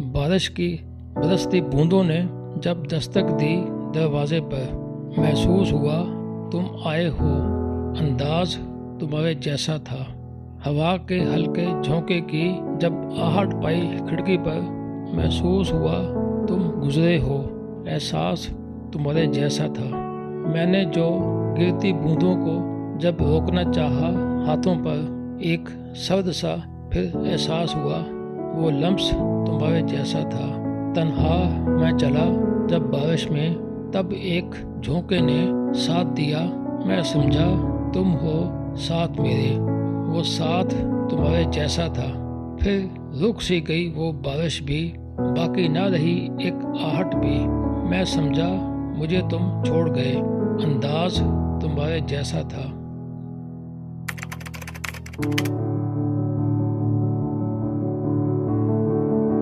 बारिश की बरसती बूंदों ने जब दस्तक दी दरवाजे पर, महसूस हुआ तुम आए हो। अंदाज तुम्हारे जैसा था। हवा के हल्के झोंके की जब आहट पाई खिड़की पर, महसूस हुआ तुम गुजरे हो। एहसास तुम्हारे जैसा था। मैंने जो गिरती बूंदों को जब रोकना चाहा हाथों पर, एक सर्द सा फिर एहसास हुआ वो लम्स तुम्हारे जैसा था। तन्हा मैं चला जब बारिश में, तब एक झोंके ने साथ दिया। मैं समझा तुम हो साथ मेरे, वो साथ तुम्हारे जैसा था। फिर रुक सी गई वो बारिश भी, बाकी ना रही एक आहट भी। मैं समझा मुझे तुम छोड़ गए, अंदाज तुम्हारे जैसा था।